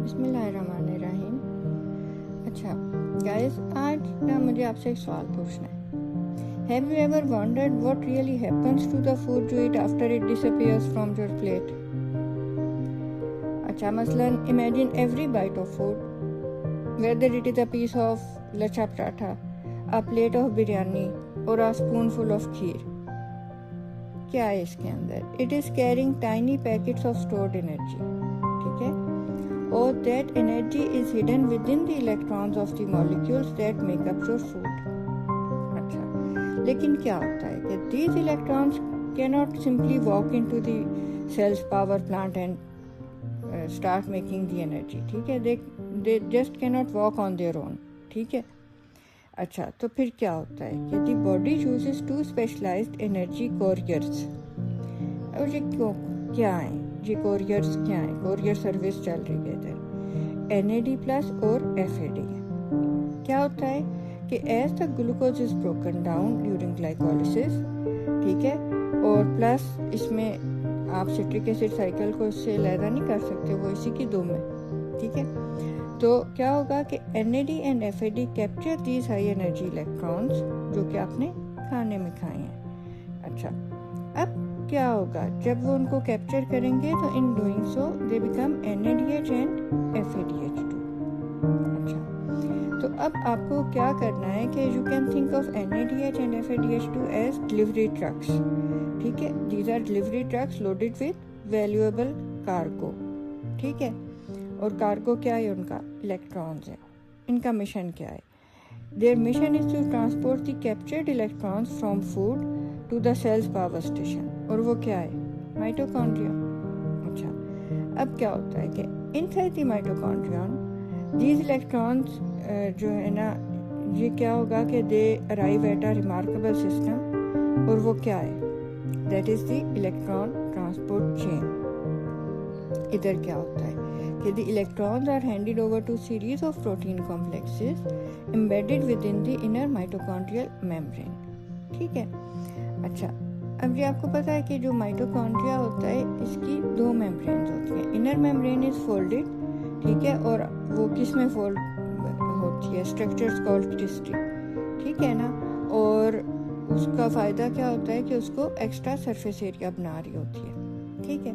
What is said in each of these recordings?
बिस्मिल्लाहिर्रहमानिर्रहीम। अच्छा गाइस, आज ना मुझे आपसे एक सवाल पूछना है। Have you ever wondered what really happens to the food you eat after it disappears from your plate? अच्छा, मसलन imagine every bite of food, whether it is a piece of lachha paratha, a plate of biryani और a spoonful of खीर। क्या है इसके अंदर? It is carrying tiny packets of stored energy, ठीक है? Or that energy is hidden within the electrons of the molecules that make up your food। अच्छा, लेकिन क्या होता है कि these electrons cannot simply walk into the cell's power plant and start making the energy, ठीक है? They just cannot walk on their own, ठीक है? अच्छा, तो फिर क्या होता है कि the body chooses two specialized energy couriers। और ये क्या है? ये कोरियर्स क्या है? कोरियर सर्विस चल रही है इधर, NAD+ और FAD। क्या होता है कि as the glucose is broken down during glycolysis, ठीक है, और प्लस इसमें आप सिट्रिक एसिड साइकिल को इससे अलग नहीं कर सकते, वो इसी की दो में, ठीक है। तो क्या होगा कि NAD and FAD capture these high energy electrons जो कि आपने खाने में खाए हैं। अच्छा, अब क्या होगा जब वो उनको कैप्चर करेंगे तो in doing so they become NADH and FADH2। अच्छा, तो अब आपको क्या करना है कि you can think of NADH and FADH2 as delivery trucks, ठीक है। These are delivery trucks loaded with valuable cargo, ठीक है। और कार्गो क्या है? उनका इलेक्ट्रॉन्स है। इनका मिशन क्या है? Their mission is to transport the captured electrons from food to the cell's power station, और वो क्या है? माइटोकॉन्ड्रिया। अच्छा, अब क्या होता है कि inside the mitochondrion these electrons जो है ना, ये क्या होगा कि they arrive at a remarkable system, और वो क्या है? That is the electron transport chain. इधर क्या होता है कि the electrons are handed over to series of protein complexes embedded within the inner mitochondrial membrane, ठीक है। अच्छा, अब ये आपको पता है कि जो माइटोकॉन्ड्रिया होता है इसकी दो मेम्ब्रेन्स होती हैं। इनर मेम्ब्रेन इज फोल्डेड, ठीक है, और वो किस में फोल्ड होती है? स्ट्रक्चर्स कॉल्ड क्रिस्टी, ठीक है ना। और उसका फ़ायदा क्या होता है कि उसको एक्स्ट्रा सरफेस एरिया बना रही होती है, ठीक है।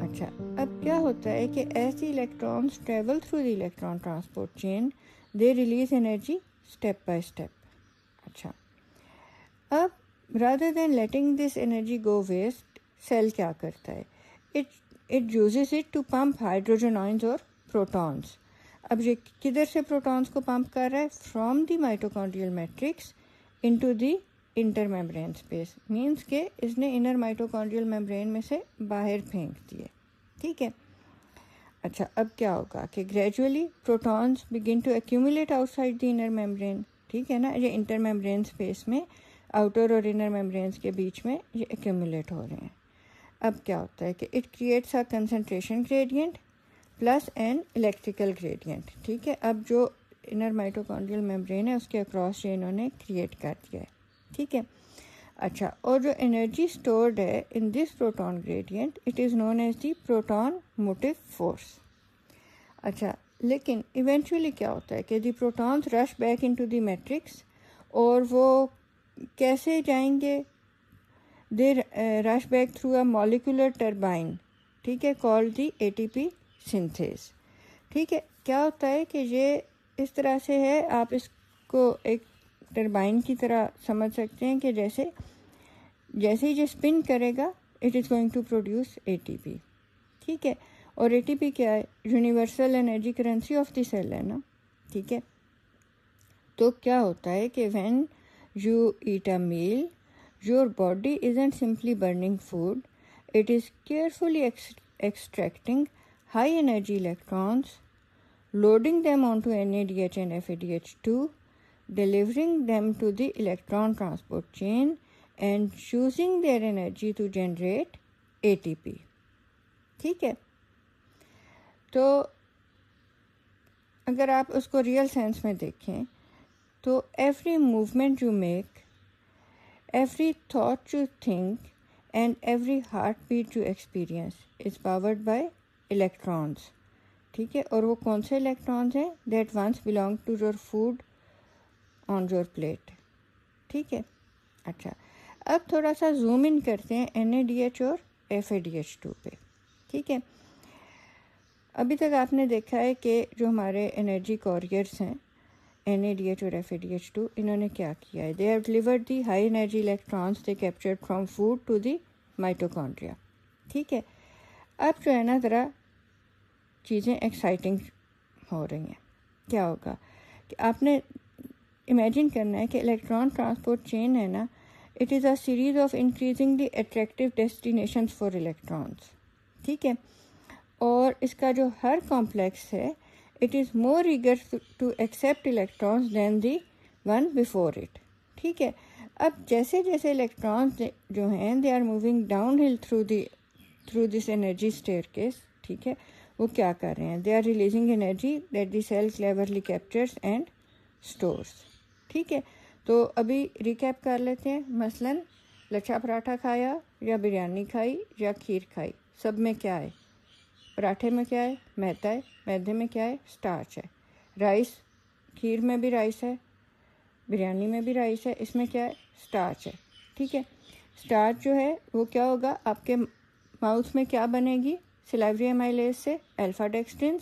अच्छा, अब क्या होता है कि as the electrons travel through the electron transport chain they release energy step by step. अच्छा, अब rather than letting this energy go waste, cell क्या करता है? it uses it to pump hydrogen ions और protons। अब ये किधर से प्रोटॉन्स को पंप कर रहा है? From the mitochondrial matrix into the intermembrane space, means के इसने इनर माइटोकॉन्ड्रियल मेम्ब्रेन में से बाहर फेंक दिए, ठीक है। अच्छा, अब क्या होगा कि gradually protons begin to accumulate outside the inner membrane, ठीक है ना। ये इंटर मेम्ब्रेन स्पेस में आउटर और इनर मेम्ब्रेन्स के बीच में ये एक्यूमुलेट हो रहे हैं। अब क्या होता है कि it creates a concentration gradient plus an electrical gradient, ठीक है। अब जो इनर माइटोकॉन्ड्रियल मेम्ब्रेन है उसके अक्रॉस ये इन्होंने क्रिएट कर दिया है, ठीक है। अच्छा, और जो एनर्जी स्टोर्ड है in this proton gradient it is known as the proton motive force. अच्छा, लेकिन इवेंचुअली क्या होता है कि the protons rush back into the matrix, और वो कैसे जाएंगे? They rush back through a molecular turbine, ठीक है, कॉल्ड द ATP सिंथेस, ठीक है। क्या होता है कि ये इस तरह से है, आप इसको एक टर्बाइन की तरह समझ सकते हैं कि जैसे ही ये स्पिन करेगा it is going to produce ATP, ठीक है। और ATP क्या है? Universal energy currency of the cell है ना, ठीक है। तो क्या होता है कि when you eat a meal, your body isn't simply burning food, it is carefully extracting high energy electrons, loading them onto NADH and FADH2, delivering them to the electron transport chain and using their energy to generate ATP, ठीक है। तो अगर आप उसको real sense में देखें तो every movement you make Every thought you think and every heartbeat you experience is powered by electrons. ठीक है, और वो कौन से इलेक्ट्रॉन्स हैं? That once belong to your food on your plate. ठीक है. अच्छा, अब थोड़ा सा जूम इन करते हैं NADH और FADH2 पे. ठीक है. अभी तक आपने देखा है कि जो हमारे एनर्जी कॉरियर्स हैं NADH और FADH2, इन्होंने क्या किया है? They have delivered the high energy electrons they captured from food to the mitochondria. ठीक है. अब जो है ना ज़रा चीज़ें एक्साइटिंग हो रही हैं. क्या होगा कि आपने इमेजिन करना है कि इलेक्ट्रॉन ट्रांसपोर्ट चेन है ना, it is a series of increasingly attractive destinations for electrons. ठीक है. और इसका जो हर कॉम्प्लेक्स है, it is more eager to accept electrons than the one before it. ठीक है. अब जैसे जैसे इलेक्ट्रॉन्स जो हैं they are moving downhill through this energy staircase. ठीक है. वो क्या कर रहे हैं? They are releasing energy that the cell cleverly captures and stores. ठीक है. तो अभी रिकैप कर लेते हैं. मसलन लच्छा पराठा खाया या बिरयानी खाई या खीर खाई, सब में क्या है? पराठे में क्या है? मैदा है. मैदे में क्या है? स्टार्च है. राइस, खीर में भी राइस है, बिरयानी में भी राइस है, इसमें क्या है? स्टार्च है. ठीक है. स्टार्च जो है वो क्या होगा? आपके माउथ में क्या बनेगी? सिलाइवरी एमाइलेज से अल्फा डेक्सट्रिन्स.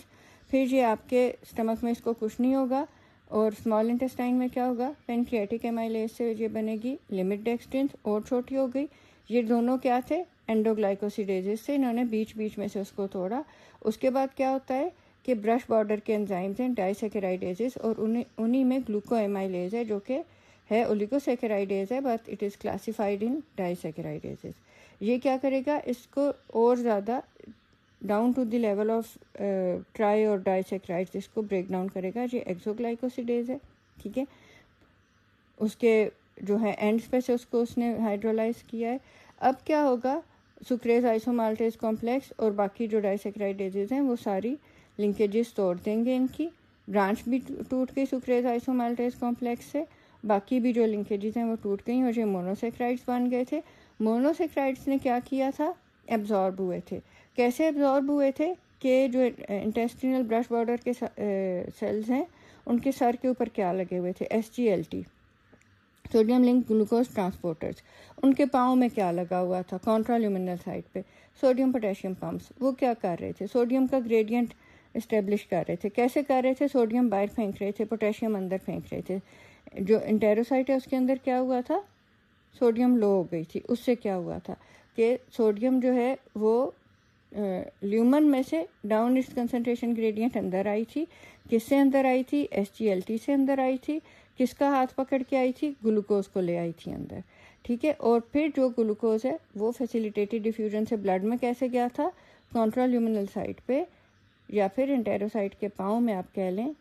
फिर ये आपके स्टमक में इसको कुछ नहीं होगा. और स्मॉल इंटेस्टाइन में क्या होगा? पेनक्रियाटिक एमाइलेज से ये बनेगी लिमिट डेक्सट्रिन्स, और छोटी हो गई. ये दोनों क्या थे? एंडोग्लाइकोसिडेजेस से. इन्होंने बीच बीच में से उसको तोड़ा. उसके बाद क्या होता है कि ब्रश बॉर्डर के एंजाइम्स हैं डाइसेकेराइडेजेस, और उन्हीं में ग्लूकोएमाइलेज है जो कि है ओलिगोसेकेराइडेज है, but it is classified in disaccharidases. ये क्या करेगा? इसको और ज़्यादा down to the level of tri और डाइसेक्राइड्स इसको ब्रेक डाउन करेगा. ये एक्सोग्लाइकोसिडेज है. ठीक है. उसके जो है एंड्स पे से उसको उसने हाइड्रोलाइज किया है. अब क्या होगा? सुक्रेज आइसोमाल्टेज कॉम्प्लेक्स और बाकी जो डाइसेक्राइडेजेस हैं वो सारी लिंकेजेस तोड़ देंगे. इनकी ब्रांच भी टूट गई सुक्रेज आइसोमाल्टेज कॉम्प्लेक्स से. बाकी भी जो लिंकेजेस हैं वो टूट गई और ये मोनोसेक्राइड्स बन गए थे. मोनोसेक्राइड्स ने क्या किया था? एब्जॉर्ब हुए थे. कैसे एब्जॉर्ब हुए थे? कि जो इंटेस्टिनल ब्रश बॉर्डर के सेल्स हैं उनके सर के ऊपर क्या लगे हुए थे? SGLT, sodium link glucose transporters. उनके पाँव में क्या लगा हुआ था? कॉन्ट्राल्यूमिनल साइड पे सोडियम पोटेशियम पंप्स. वो क्या कर रहे थे? सोडियम का ग्रेडियंट इस्टेब्लिश कर रहे थे. कैसे कर रहे थे? सोडियम बाहर फेंक रहे थे, पोटेशियम अंदर फेंक रहे थे. जो इंटेरोसाइट है उसके अंदर क्या हुआ था? सोडियम लो हो गई थी. उससे क्या हुआ था कि सोडियम जो है वो ल्यूमन में से डाउन इट्स कंसनट्रेशन ग्रेडियंट अंदर आई थी. किससे अंदर आई थी? SGLT से अंदर आई थी. किसका हाथ पकड़ के आई थी? ग्लूकोज को ले आई थी अंदर. ठीक है. और फिर जो ग्लूकोज है वो फैसिलिटेटेड डिफ्यूजन से ब्लड में कैसे गया था? कॉन्ट्राल्यूमिनल साइड पे या फिर इंटेरोसाइट के पाँव में आप कह लें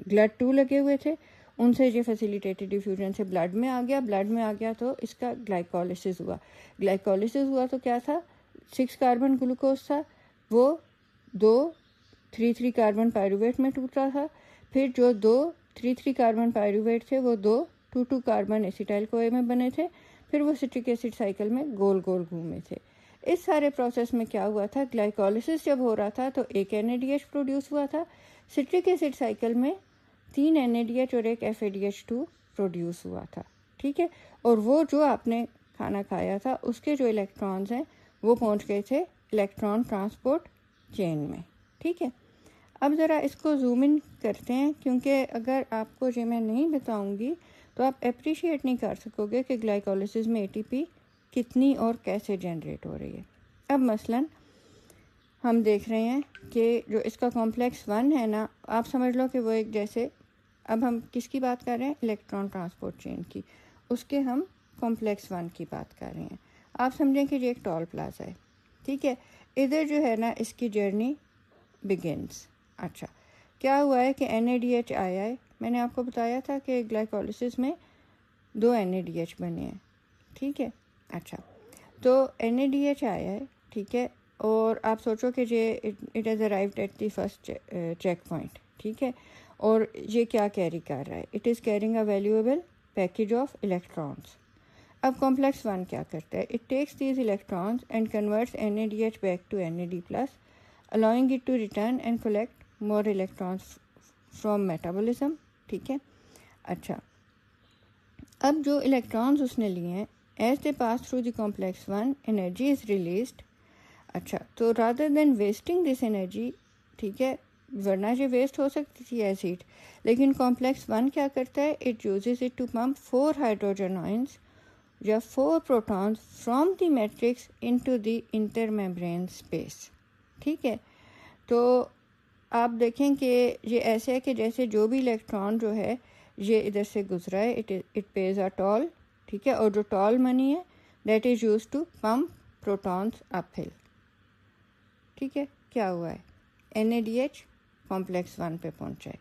GLUT2 लगे हुए थे. उनसे ये फैसिलिटेटेड डिफ्यूजन से ब्लड में आ गया. ब्लड में आ गया तो इसका ग्लाइकोलिसिस हुआ. ग्लाइकोलिसिस हुआ तो क्या था? 6 कार्बन ग्लूकोज था, वो 2 3 कार्बन पायरुवेट में टूटा था. फिर जो 2 3 कार्बन पायरुवेट थे वो 2 2 कार्बन एसिटाइल कोए में बने थे. फिर वो सिट्रिक एसिड साइकिल में गोल गोल घूमे थे. इस सारे प्रोसेस में क्या हुआ था? ग्लाइकोलिसिस जब हो रहा था तो एक NADH प्रोड्यूस हुआ था. सिट्रिक एसिड साइकिल में 3 NADH और एक FADH2 प्रोड्यूस हुआ था. ठीक है. और वो जो आपने खाना खाया था उसके जो इलेक्ट्रॉन्स हैं वो पहुंच गए थे इलेक्ट्रॉन ट्रांसपोर्ट चेन में. ठीक है. अब ज़रा इसको जूम इन करते हैं, क्योंकि अगर आपको ये मैं नहीं बताऊंगी तो आप अप्रिशिएट नहीं कर सकोगे कि ग्लाइकोलिसिस में ATP कितनी और कैसे जनरेट हो रही है. अब मसलन हम देख रहे हैं कि जो इसका कॉम्प्लेक्स 1 है ना, आप समझ लो कि वो एक जैसे, अब हम किसकी बात कर रहे हैं? इलेक्ट्रॉन ट्रांसपोर्ट चेन की. उसके हम कॉम्प्लेक्स 1 की बात कर रहे हैं. आप समझें कि ये एक टॉल प्लाजा है. ठीक है. इधर जो है ना इसकी जर्नी बिगिनस. अच्छा, क्या हुआ है कि NADH आया है. मैंने आपको बताया था कि ग्लाइकोलिसिस में 2 NADH बने हैं. ठीक है. अच्छा, तो NADH आया है. ठीक है. और आप सोचो कि ये it has arrived at the first checkpoint. ठीक है. और ये क्या कैरी कर रहा है? It is carrying a valuable package of electrons. अब कॉम्प्लेक्स 1 क्या करता है? It takes these electrons and converts NaDH back to NAD+, allowing it to return and collect more electrons from metabolism। ठीक है, अच्छा, अब जो इलेक्ट्रॉन्स उसने लिए हैं, as they pass through the complex 1 energy is released. अच्छा, तो rather than wasting this energy, ठीक है, वरना ये वेस्ट हो सकती थी एज हीट, लेकिन कॉम्प्लेक्स 1 क्या करता है? It uses it to pump 4 hydrogen ions या 4 protons from the matrix into the intermembrane space. ठीक है, तो आप देखें कि ये ऐसे है कि जैसे जो भी इलेक्ट्रॉन जो है ये इधर से गुजरा है, इट पेज अ टॉल। ठीक है, और जो टॉल मनी है that is use to pump protons uphill. ठीक है, क्या हुआ है? NaDH कॉम्प्लेक्स 1 पे पहुंचा है।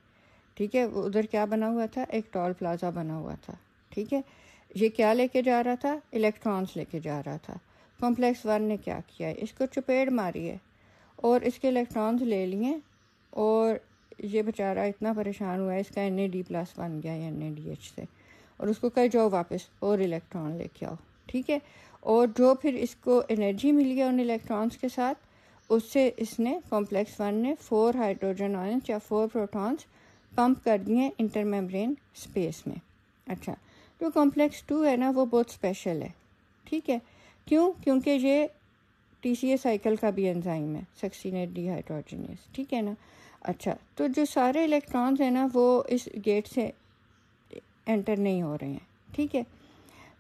ठीक है, वो उधर क्या बना हुआ था? एक टॉल प्लाजा बना हुआ था। ठीक है, ये क्या लेके जा रहा था? इलेक्ट्रॉन्स लेके जा रहा था। कॉम्प्लेक्स 1 ने क्या किया है? इसको चपेट मारी है और इसके इलेक्ट्रॉन्स ले लिए, और ये बेचारा इतना परेशान हुआ है, इसका NAD+ बन गया है NaDH से, और उसको कहे जाओ वापस और इलेक्ट्रॉन लेके आओ। ठीक है, और जो फिर इसको एनर्जी मिली है उन इलेक्ट्रॉन्स के साथ, उससे इसने कॉम्प्लेक्स 1 ने 4 हाइड्रोजन आयंस या 4 प्रोटॉन्स पंप कर दिए इंटरमेम्ब्रेन स्पेस में। अच्छा, जो कॉम्प्लेक्स 2 है ना, वो बहुत स्पेशल है। ठीक है, क्यों? क्योंकि ये TCA साइकिल का भी एंजाइम है, सक्सीनेट डिहाइड्रोजनेस। ठीक है ना। अच्छा, तो जो सारे इलेक्ट्रॉन्स हैं ना, वो इस गेट से एंटर नहीं हो रहे हैं। ठीक है,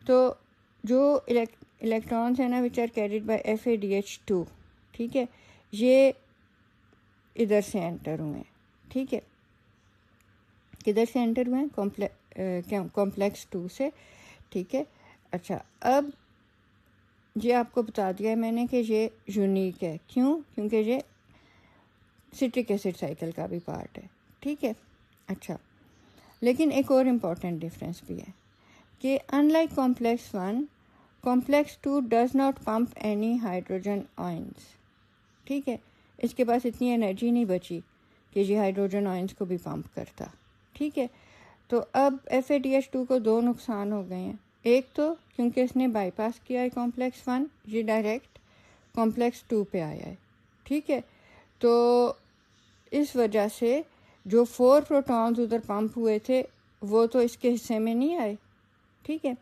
तो जो इलेक्ट्रॉन्स हैं ना which are carried by FADH2, ठीक है, ये इधर से एंटर हुए हैं। ठीक है, किधर से एंटर हुए हैं? कॉम्प्लेक्स 2 से। ठीक है, अच्छा, अब ये आपको बता दिया है मैंने कि ये यूनिक है। क्यों? क्योंकि ये सिट्रिक एसिड साइकिल का भी पार्ट है। ठीक है, अच्छा, लेकिन एक और इम्पॉर्टेंट डिफरेंस भी है कि unlike complex 1, complex 2 does not pump any hydrogen ions. ठीक है, इसके पास इतनी एनर्जी नहीं बची कि ये हाइड्रोजन आयंस को भी पंप करता। ठीक है, तो अब FADH2 को 2 नुकसान हो गए हैं। एक तो क्योंकि इसने बाईपास किया है कॉम्प्लेक्स 1, ये डायरेक्ट कॉम्प्लेक्स 2 पे आया है। ठीक है, तो इस वजह से जो 4 प्रोटॉन्स उधर पंप हुए थे वो तो इसके हिस्से में नहीं आए। ठीक है,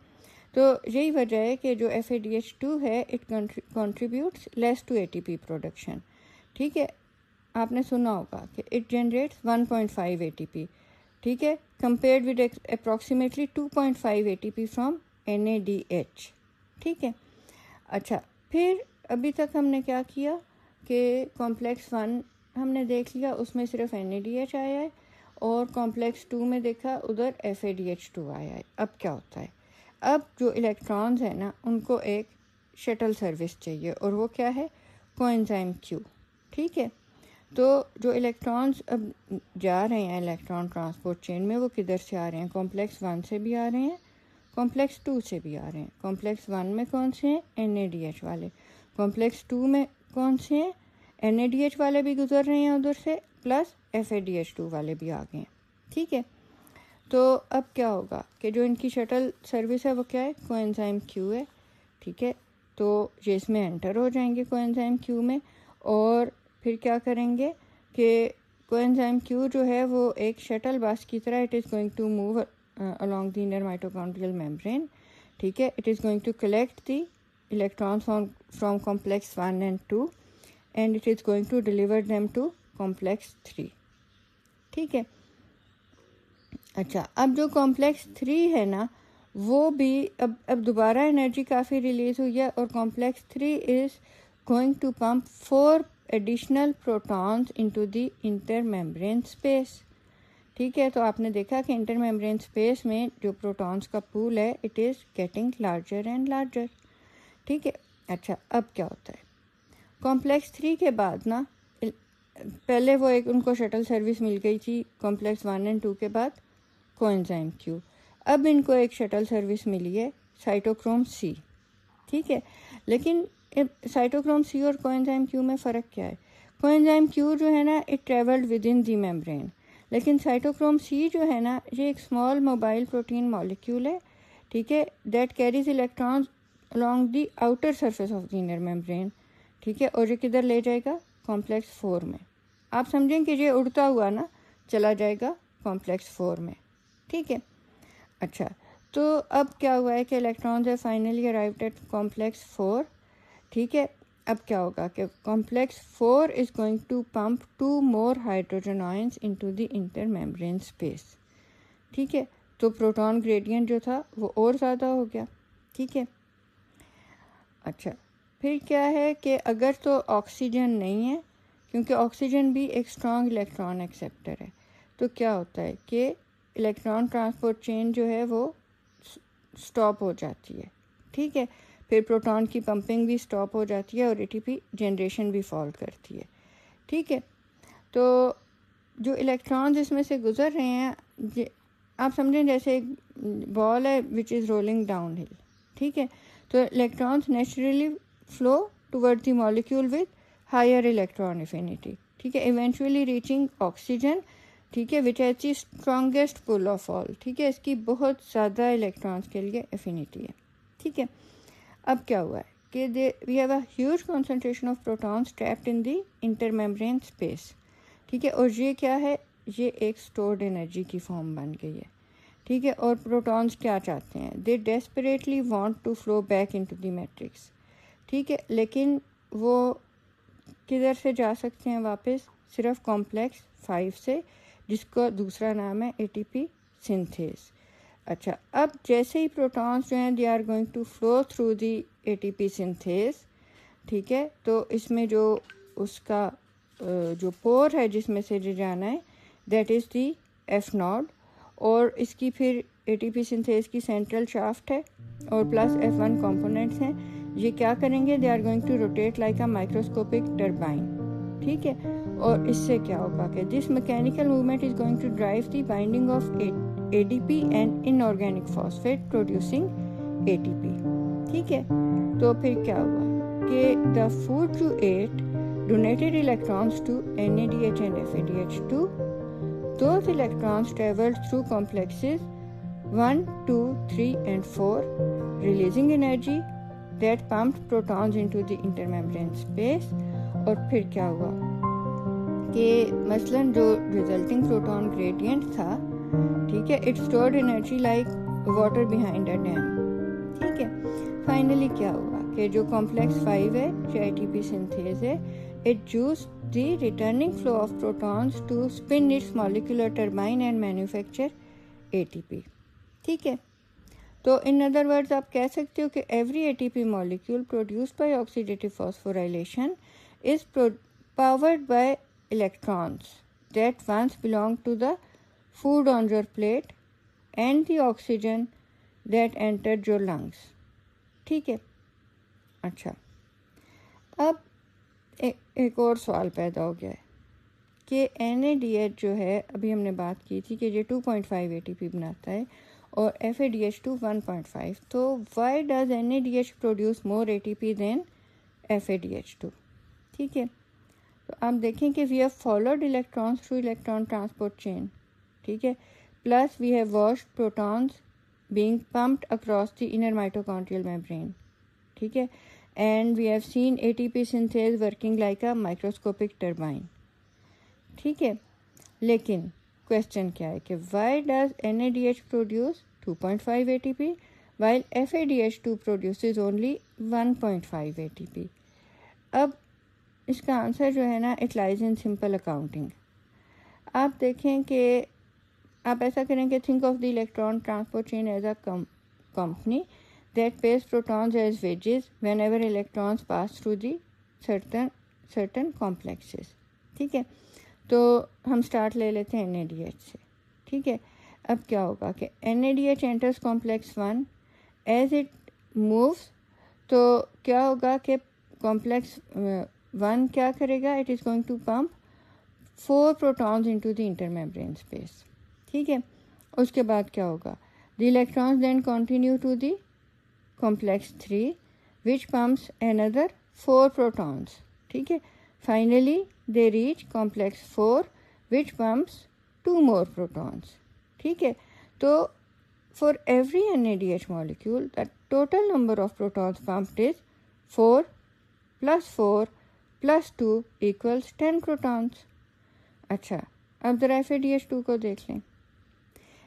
तो यही वजह है कि जो FADH2 है it contributes less to ATP production. ठीक है, आपने सुना होगा कि इट जनरेट्स 1.5 ATP। ठीक है, compared with approximately 2.5 ATP from NADH। ठीक है, अच्छा, फिर अभी तक हमने क्या किया कि कॉम्प्लेक्स 1 हमने देख लिया, उसमें सिर्फ NADH आया है, और कॉम्प्लेक्स 2 में देखा उधर FADH2 आया है। अब क्या होता है? अब जो इलेक्ट्रॉन्स हैं ना, उनको एक शटल सर्विस चाहिए, और वो क्या है? Coenzyme Q। ठीक है, तो जो इलेक्ट्रॉन्स अब जा रहे हैं इलेक्ट्रॉन ट्रांसपोर्ट चेन में, वो किधर से आ रहे हैं? कॉम्प्लेक्स 1 से भी आ रहे हैं, कॉम्प्लेक्स 2 से भी आ रहे हैं। कॉम्प्लेक्स 1 में कौन से हैं? NADH वाले। कॉम्प्लेक्स 2 में कौन से हैं? NADH वाले भी गुजर रहे हैं उधर से, प्लस FADH2 वाले भी आ गए हैं। ठीक है, तो अब क्या होगा कि जो इनकी शटल सर्विस है वो क्या है? कोएंजाइम Q है। ठीक है, तो ये इसमें एंटर हो जाएंगे कोएंजाइम Q में, और फिर क्या करेंगे कि कोएंजाइम Q जो है वो एक शटल बस की तरह, it is going to move along the inner mitochondrial membrane. ठीक है, it is going to collect the electrons from complex 1 and 2 and it is going to deliver them to complex 3. ठीक है, अच्छा, अब जो complex 3 है ना, वो भी अब दोबारा एनर्जी काफ़ी रिलीज़ हुई है, और complex 3 is going to pump 4 additional protons into the intermembrane space. ठीक है, तो आपने देखा कि इंटरमेम्ब्रेन स्पेस में जो प्रोटॉन्स का पूल है it is getting larger and larger. ठीक है, अच्छा, अब क्या होता है? कॉम्प्लेक्स 3 के बाद ना, पहले वो एक उनको शटल सर्विस मिल गई थी कॉम्प्लेक्स 1 एंड 2 के बाद कोएंजाइम Q। अब इनको एक शटल सर्विस मिली है साइटोक्रोम C। ठीक है, लेकिन साइटोक्रोम C और कोएंजाइम Q में फ़र्क क्या है? कोएंजाइम Q जो है ना, it travelled with in the membrane, लेकिन साइटोक्रोम सी जो है ना, ये एक स्मॉल मोबाइल प्रोटीन मॉलिक्यूल है, ठीक है, that carries electrons along the outer surface of the inner membrane, ठीक है, और ये किधर ले जाएगा, कॉम्प्लेक्स 4 में। आप समझें कि ये उड़ता हुआ ना चला जाएगा कॉम्प्लेक्स 4 में, ठीक है। अच्छा, तो अब क्या हुआ है कि इलेक्ट्रॉन्स है फाइनली अराइव्ड एट कॉम्प्लेक्स 4, ठीक है। अब क्या होगा कि complex 4 is going to pump 2 more hydrogen ions into the intermembrane space, ठीक है। तो प्रोटॉन ग्रेडियंट जो था वो और ज़्यादा हो गया, ठीक है। अच्छा, फिर क्या है कि अगर तो ऑक्सीजन नहीं है, क्योंकि ऑक्सीजन भी एक स्ट्रॉन्ग इलेक्ट्रॉन एक्सेप्टर है, तो क्या होता है कि इलेक्ट्रॉन ट्रांसपोर्ट चेन जो है वो स्टॉप हो जाती है, ठीक है। फिर प्रोटॉन की पंपिंग भी स्टॉप हो जाती है और एटीपी जनरेशन भी फॉल करती है, ठीक है। तो जो इलेक्ट्रॉन्स इसमें से गुजर रहे हैं, आप समझें जैसे एक बॉल है which is rolling downhill, ठीक है। तो electrons naturally flow toward the molecule with higher electron affinity, ठीक है, इवेंचुअली रीचिंग ऑक्सीजन, ठीक है, which has the strongest pull of all, ठीक है, इसकी बहुत ज़्यादा इलेक्ट्रॉन्स के लिए एफिनिटी है, ठीक है। अब क्या हुआ है कि we have a huge concentration of protons trapped in the intermembrane space, ठीक है, और ये क्या है, ये एक स्टोर्ड एनर्जी की फॉर्म बन गई है, ठीक है। और प्रोटॉन्स क्या चाहते हैं, they desperately want to flow back into the matrix, ठीक है, लेकिन वो किधर से जा सकते हैं वापस, सिर्फ कॉम्प्लेक्स 5 से, जिसका दूसरा नाम है एटीपी सिंथेस। अच्छा, अब जैसे ही प्रोटॉन्स जो हैं they are going to flow through the ATP synthase, ठीक है, तो इसमें जो उसका जो पोर है जिसमें से जो जाना है that is the F naught, और इसकी फिर एटीपी सिंथेस की सेंट्रल शाफ्ट है और प्लस F1 कंपोनेंट्स हैं। ये क्या करेंगे, they are going to rotate like a microscopic turbine, ठीक है। और इससे क्या होगा कि this mechanical movement is going to drive the binding of ADP and inorganic phosphate producing ATP, ठीक है। तो फिर क्या हुआ कि the food you ate donated electrons to NADH and FADH2. Those electrons traveled through complexes 1, 2, 3 and 4, releasing energy that pumped protons into the intermembrane space. और फिर क्या हुआ कि मसलन जो रिजल्टिंग प्रोटॉन ग्रेडियंट था, ठीक है, it stored energy like water behind a dam, ठीक है। फाइनली क्या हुआ कि जो कॉम्प्लेक्स 5 है, जो ATP सिंथेज है, it used the returning flow of protons to spin its molecular turbine and manufacture ATP, ठीक है। तो इन अदर वर्ड्स आप कह सकते हो कि every ATP molecule produced by oxidative phosphorylation is powered by electrons that once belonged to the food on your plate and the oxygen that entered your lungs, ठीक है। अच्छा, अब एक और सवाल पैदा हो गया है कि NADH जो है, अभी हमने बात की थी कि ये 2.5 ATP बनाता है और FADH2 1.5, तो why does NADH produce more ATP than FADH2, ठीक है। तो आप देखें कि we have followed electrons through electron transport chain, ठीक है, plus we have watched protons being pumped across the inner mitochondrial membrane, ठीक है, and we have seen ATP synthase working like a microscopic turbine, ठीक है। लेकिन question क्या है कि why does NADH produce 2.5 ATP while FADH2 produces only 1.5 ATP? अब इसका आंसर जो है ना, it lies in simple accounting. आप देखें कि आप ऐसा करें कि think of the electron transport chain as a company that pays protons as wages whenever electrons pass through the certain complexes, ठीक है। तो हम स्टार्ट ले लेते हैं NADH से, ठीक है। अब क्या होगा कि NADH enters complex 1, as it moves, तो क्या होगा कि complex 1 क्या करेगा, it is going to pump 4 protons into the intermembrane space, ठीक है। उसके बाद क्या होगा, the electrons then continue to the complex 3 which pumps another 4 protons, ठीक है। Finally they reach complex 4 which pumps 2 more protons. ठीक है, तो for every NADH molecule the total number of protons pumped is 4 plus 2 equals 10 protons. अच्छा, अब जरा FADH2 को देख लें.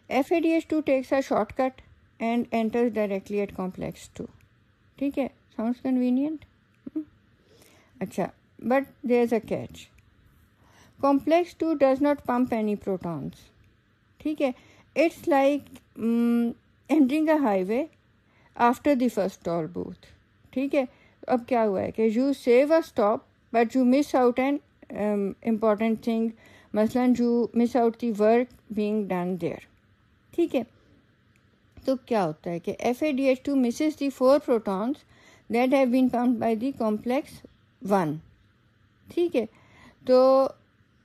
FADH2 takes a shortcut and enters directly at complex 2. ठीक है, sounds convenient. अच्छा, but there's a catch. Complex 2 does not pump any protons. ठीक है, it's like entering a highway after the first toll booth. ठीक है, अब क्या हुआ है कि you save a stop but you miss out an important thing. मसलन you miss out the work being done there. ठीक है, तो क्या होता है कि FADH2 misses the 4 protons that have been pumped by the complex 1. ठीक है, तो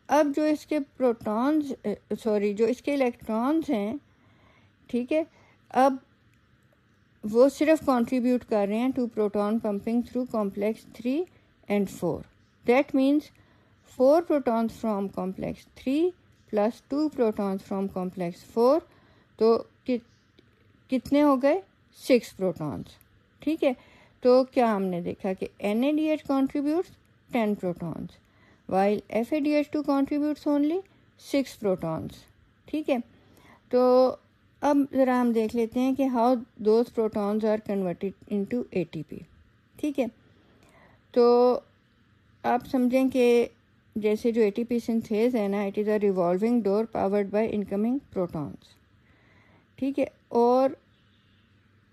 अब जो इसके प्रोटॉन्स जो इसके इलेक्ट्रॉन्स हैं, ठीक है, अब वो सिर्फ कंट्रीब्यूट कर रहे हैं to proton pumping through complex 3 and 4. That means 4 protons from complex 3 plus 2 protons from complex 4, तो कितने हो गए? 6 protons. ठीक है, तो क्या हमने देखा कि NADH contributes 10 protons while FADH2 contributes only 6 protons. ठीक है, तो अब ज़रा हम देख लेते हैं कि how those protons are converted into ATP. ठीक है, तो आप समझें कि जैसे जो ATP सिंथेज है ना, it is a revolving door powered by incoming protons. ठीक है, और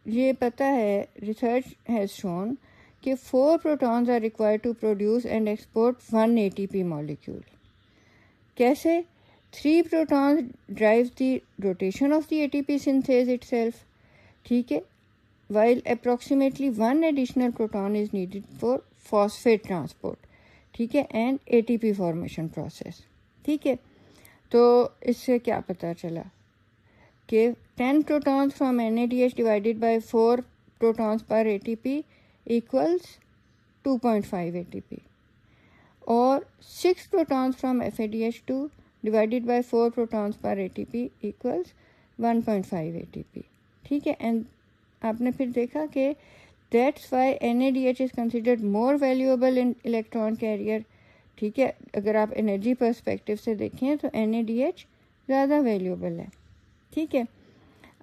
ये पता है, रिसर्च हैज़ शोन कि 4 protons are required to produce and export 1 ATP molecule. कैसे? 3 protons drive the rotation of the ATP synthase itself. ठीक है, while approximately 1 additional proton is needed for phosphate transport. ठीक है, and ATP formation process. ठीक है, तो इससे क्या पता चला कि 10 protons from NADH divided by 4 protons per ATP equals 2.5 ATP, और 6 protons from FADH2 divided by 4 protons per ATP equals 1.5 ATP. ठीक है, एंड आपने फिर देखा कि that's why NADH is considered more valuable in electron carrier. ठीक है, अगर आप एनर्जी पर्सपेक्टिव से देखें तो NADH ज़्यादा वैल्यूएबल है. ठीक है,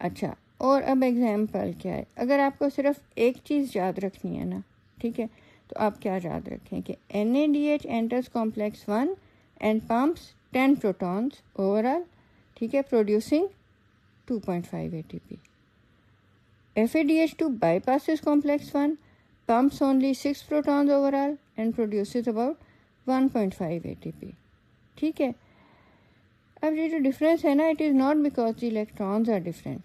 अच्छा, और अब एग्जाम्पल क्या है? अगर आपको सिर्फ एक चीज़ याद रखनी है ना, ठीक है, तो आप क्या याद रखें कि NADH enters complex 1 and pumps 10 protons overall. ठीक है, producing 2.5 ATP. FADH2 bypasses complex 1, pumps only 6 protons overall and produces about 1.5 ATP. ठीक है, अब ये जो डिफरेंस है ना, it is not because the electrons are different.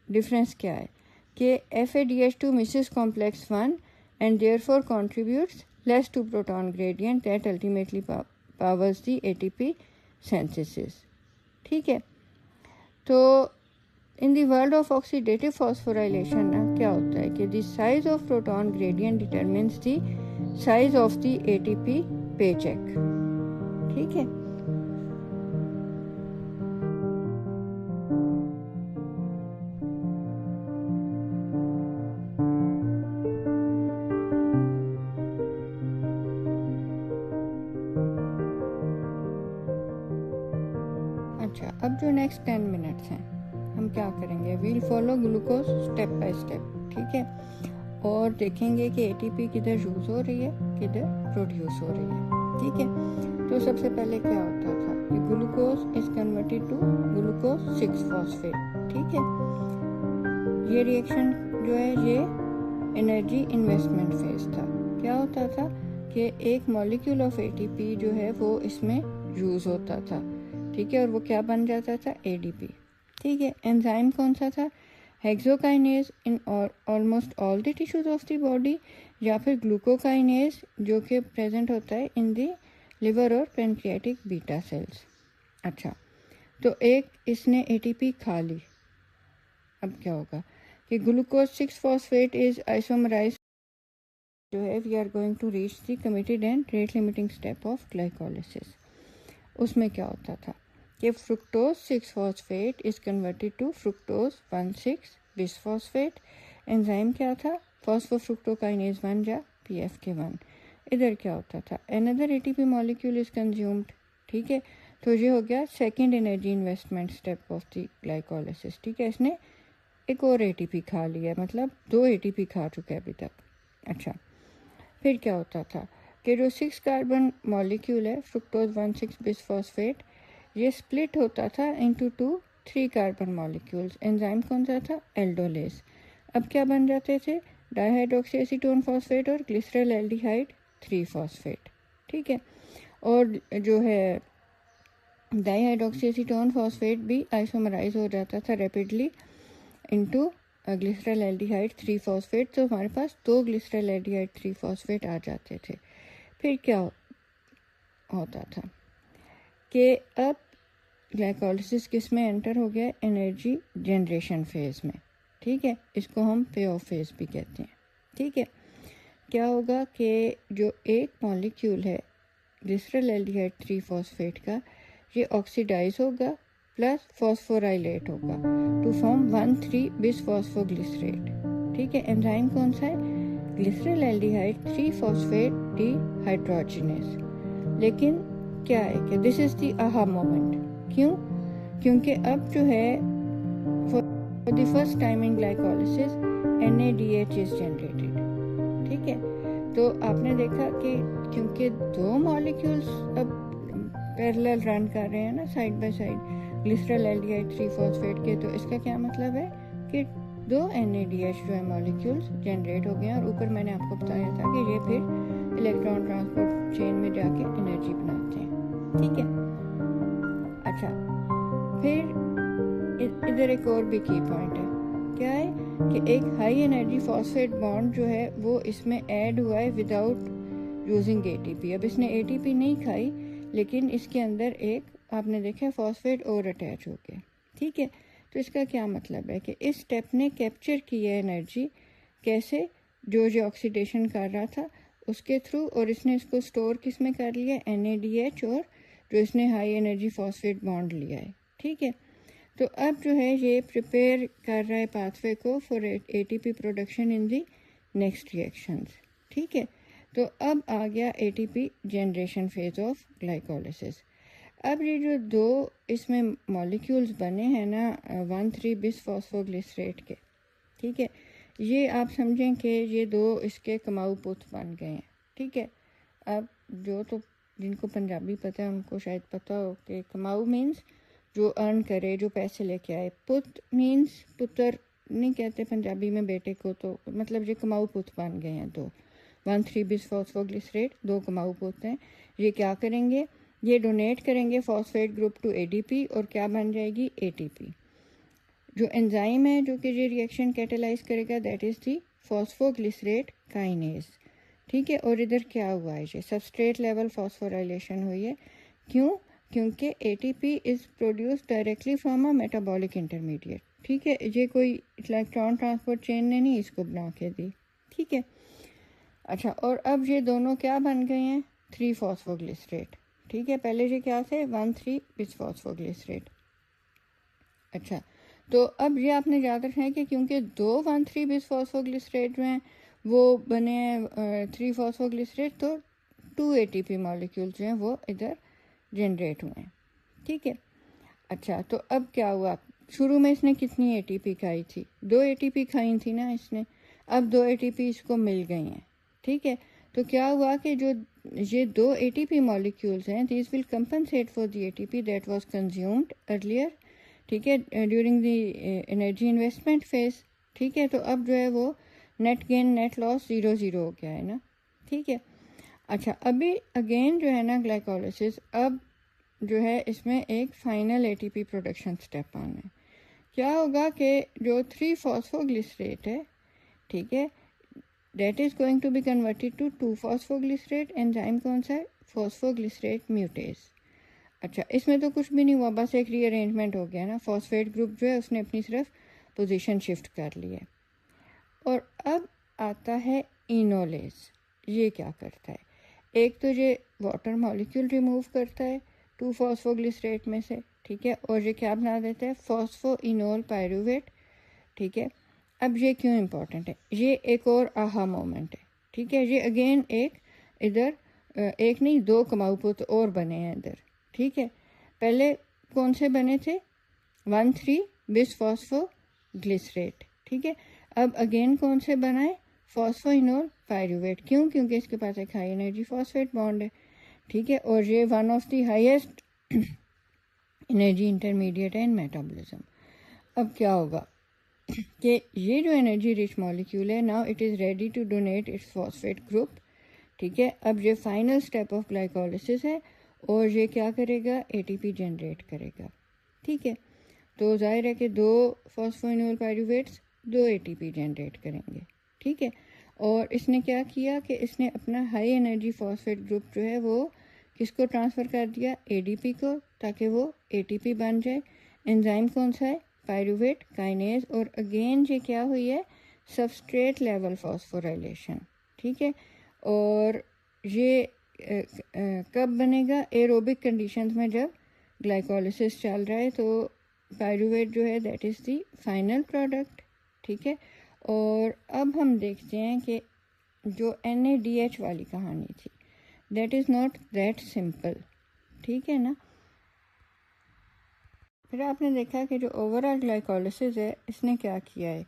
Difference क्या है कि FADH2 misses complex 1 and therefore contributes less to proton gradient that ultimately powers the ATP synthesis. ठीक है, तो in the world of oxidative phosphorylation ना क्या होता है कि the size of proton gradient determines the size of the ATP paycheck. ठीक है, अब जो नेक्स्ट 10 मिनट्स हैं हम क्या करेंगे, we'll follow glucose step by step. ठीक है, और देखेंगे कि ATP किधर यूज़ हो रही है, किधर प्रोड्यूस हो रही है. ठीक है, तो सबसे पहले क्या होता था कि glucose is converted to glucose 6 phosphate. ठीक है, ये रिएक्शन जो है ये एनर्जी इन्वेस्टमेंट फेज था. क्या होता था कि एक मॉलिक्यूल ऑफ ATP जो है वो इसमें यूज़ होता था. ठीक है, और वो क्या बन जाता था? ADP. ठीक है, एंजाइम कौन सा था? Hexokinase in almost all the tissues of the body, या फिर ग्लूकोकाइनेज जो कि प्रेजेंट होता है इन द लिवर और पेनक्रियाटिक बीटा सेल्स. अच्छा, तो एक इसने ATP खा ली. अब क्या होगा कि ग्लूकोज 6 फॉस्फेट इज आइसोमराइज जो है we are going to reach the committed and rate limiting step of glycolysis. उसमें क्या होता था कि fructose six phosphate is converted to fructose one six bisphosphate. Enzyme क्या था? फॉस्फोफ्रुक्टोकाइनेज 1 या PFK1। इधर क्या होता था? Another ATP molecule is consumed. ठीक है, तो ये हो गया second energy investment step of the glycolysis. ठीक है, इसने एक और ATP खा लिया, मतलब 2 ATP खा चुका है अभी तक। अच्छा, फिर क्या होता था कि जो 6 कार्बन मॉलिक्यूल है फ्रुक्टोज 1,6-बिसफॉस्फेट, ये स्प्लिट होता था इनटू 2 3 कार्बन मॉलिक्यूल्स। एंजाइम कौन सा था? एल्डोलेस। अब क्या बन जाते थे? डाइहाइड्रोक्सी एसीटोन फॉस्फेट और ग्लिसरल एल्डिहाइड 3-फॉस्फेट। ठीक है, और जो है डाइहाइड्रोक्सी एसीटोन फॉस्फेट भी आइसोमराइज हो जाता था रैपिडली इनटू ग्लिसरल एल्डिहाइड 3-फॉस्फेट। तो हमारे पास 2 ग्लिसरल एल्डिहाइड 3-फॉस्फेट आ जाते थे। फिर क्या होता था कि अब ग्लाइकोलिसिस किस में एंटर हो गया? एनर्जी जनरेशन फेज में। ठीक है, इसको हम पे ऑफ फेज भी कहते हैं। ठीक है, क्या होगा कि जो एक मॉलिक्यूल है ग्लिसरल एल्डिहाइड 3-फॉस्फेट का, ये ऑक्सीडाइज होगा प्लस फॉस्फोराइलेट होगा टू फॉर्म 1,3-बिसफॉस्फोग्लिसरेट। ठीक है, एंजाइम कौन सा है? Glyceraldehyde three phosphate dehydrogenase. लेकिन क्या है कि this is the aha moment. क्यों? क्योंकि अब जो है for the first time in glycolysis NADH is generated. ठीक है, तो आपने देखा कि क्योंकि 2 मॉलिक्यूल्स अब पैरेलल रन कर रहे हैं ना, side by side, glyceraldehyde three phosphate के, तो इसका क्या मतलब है कि 2 NADH जो है मॉलिक्यूल्स जनरेट हो गए हैं। और ऊपर मैंने आपको बताया था कि ये फिर इलेक्ट्रॉन ट्रांसपोर्ट चेन में जाके एनर्जी बनाते हैं। ठीक है, अच्छा, फिर इधर एक और भी की पॉइंट है। क्या है कि एक हाई एनर्जी फॉस्फेट बॉन्ड जो है वो इसमें ऐड हुआ है विदाउट यूजिंग ATP। अब इसने ATP नहीं खाई, लेकिन इसके अंदर एक आपने देखा फॉस्फेट और अटैच हो गया। ठीक है, तो इसका क्या मतलब है कि इस स्टेप ने कैप्चर किया एनर्जी कैसे? जो ऑक्सीडेशन कर रहा था उसके थ्रू, और इसने इसको स्टोर किस में कर लिया? NADH, और जो इसने हाई एनर्जी फॉस्फेट बॉन्ड लिया है। ठीक है, तो अब जो है ये प्रिपेयर कर रहा है पाथवे को for ATP production in the next reactions. ठीक है, तो अब आ गया ATP generation phase of glycolysis. अब ये जो 2 इसमें मॉलिक्यूल्स बने हैं ना 1,3-बिसफॉस्फोग्लिसरेट के, ठीक है, ये आप समझें कि ये 2 इसके कमाऊ पुत बन गए हैं। ठीक है, अब जो तो जिनको पंजाबी पता है उनको शायद पता हो कि कमाऊ मीन्स जो अर्न करे, जो पैसे लेके आए। पुत मीन्स पुत्र नहीं कहते पंजाबी में बेटे को, तो मतलब ये कमाऊ पुत बन गए हैं। 2 1,3-बिसफॉस्फोग्लिसरेट 2 कमाऊ पुत हैं। ये क्या करेंगे? ये डोनेट करेंगे फॉस्फेट ग्रुप टू ADP, और क्या बन जाएगी? ATP। जो एंजाइम है जो कि ये रिएक्शन कैटेलाइज करेगा that is the phosphoglycerate kinase. ठीक है, और इधर क्या हुआ है? ये सबस्ट्रेट लेवल फॉस्फोराइलेशन हुई है। क्यों? क्योंकि ATP is produce directly from a metabolic intermediate. ठीक है, ये कोई इलेक्ट्रॉन ट्रांसपोर्ट चेन ने नहीं इसको बना के दी। ठीक है, अच्छा, और अब ये दोनों क्या बन गए हैं? 3-फॉस्फोग्लिसरेट। ठीक है, पहले ये क्या थे? 1,3-बिसफॉस्फोग्लिसरेट। अच्छा, तो अब ये आपने याद रखना है कि क्योंकि 2 1,3-बिसफॉस्फोग्लिसरेट जो हैं वो बने हैं 3-फॉस्फोग्लिसरेट, तो 2 ATP मॉलिक्यूल जो हैं वो इधर जनरेट हुए हैं। ठीक है, अच्छा, तो अब क्या हुआ? शुरू में इसने कितनी ATP खाई थी? 2 ATP खाई थी ना इसने। अब 2 ATP इसको मिल गई हैं। ठीक है, तो क्या हुआ कि जो ये 2 ATP मॉलिक्यूल्स हैं, this will compensate for the ATP that was consumed earlier. ठीक है, during the energy investment phase. ठीक है, तो अब जो है वो नेट गेन नेट लॉस 0-0 हो गया है ना। ठीक है, अच्छा, अभी अगेन जो है ना ग्लाइकोलिसिस, अब जो है इसमें एक फाइनल ATP प्रोडक्शन स्टेप आना है। क्या होगा कि जो 3-फॉस्फोग्लिसरेट है, ठीक है, that is going to be converted to two phosphoglycerate. Enzyme कौन सा है? Phosphoglycerate mutase. अच्छा, इसमें तो कुछ भी नहीं हुआ, बस एक रीअरेंजमेंट हो गया ना। फॉस्फेट ग्रुप जो है उसने अपनी सिर्फ पोजीशन शिफ्ट कर ली है। और अब आता है इनोलेज। ये क्या करता है? एक तो ये वाटर मॉलिक्यूल रिमूव करता है 2-फॉस्फोग्लिसरेट में से। ठीक है, और ये क्या बना देता है, फॉस्फोइनोल पायरूवेट। ठीक है, अब ये क्यों इम्पोर्टेंट है, ये एक और आहा मोमेंट है। ठीक है, ये अगेन एक इधर एक नहीं दो कमाऊपुत और बने हैं इधर। ठीक है, पहले कौन से बने थे, 1,3 बिसफॉस्फोग्लिसरेट। ठीक है, अब अगेन कौन से बनाए, फॉस्फोइनोल पायरूवेट। क्यों, क्योंकि इसके पास एक हाई एनर्जी फॉस्फेट बॉन्ड है। ठीक है, और ये one of the highest energy intermediate है इन मेटाबॉलिज्म। अब क्या होगा कि ये जो एनर्जी रिच मॉलिक्यूल है, now it is ready to donate its phosphate group. ठीक है, अब ये फाइनल स्टेप ऑफ ग्लाइकोलिसिस है और ये क्या करेगा, एटीपी जनरेट करेगा। ठीक है, तो जाहिर है कि दो फॉस्फोइनोल पायरूवेट्स दो एटीपी जनरेट करेंगे। ठीक है, और इसने क्या किया कि इसने अपना हाई एनर्जी फॉस्फेट ग्रुप जो है वो किसको ट्रांसफ़र कर दिया, एडीपी को, ताकि वो एटीपी बन जाए। एंजाइम कौन सा है, पायरूवेट काइनेज। और अगेन ये क्या हुई है, सबस्ट्रेट लेवल फॉस्फोराइलेशन। ठीक है, और ये कब बनेगा, एरोबिक कंडीशंस में, जब ग्लाइकोलिसिस चल रहा है। तो पायरूवेट जो है that is the final product. ठीक है, और अब हम देखते हैं कि जो NADH वाली कहानी थी, that is not that simple. ठीक है ना, फिर आपने देखा कि जो ओवरऑल ग्लाइकोलिसिस है इसने क्या किया है,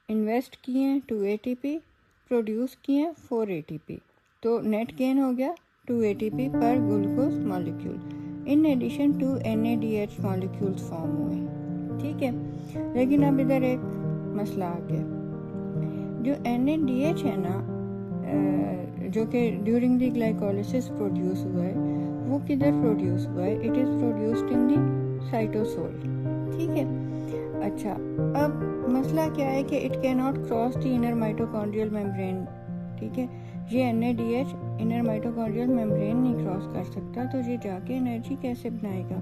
इन्वेस्ट किए हैं 2 ATP, प्रोड्यूस किए हैं 4 ATP, तो नेट गेन हो गया 2 ATP पर glucose molecule in addition to NADH molecules form हुए। ठीक है, लेकिन अब इधर एक मसला आ गया, जो NADH है ना जो कि ड्यूरिंग द ग्लाइकोलिसिस प्रोड्यूस हुआ है, वो किधर प्रोड्यूस हुआ है, it is produced in the cytosol. ठीक है, अच्छा, अब मसला क्या है कि it can not cross the inner mitochondrial membrane. ठीक है, ये NADH इनर माइटोकॉन्ड्रियल मेम्ब्रेन नहीं क्रॉस कर सकता, तो ये जाके एनर्जी कैसे बनाएगा।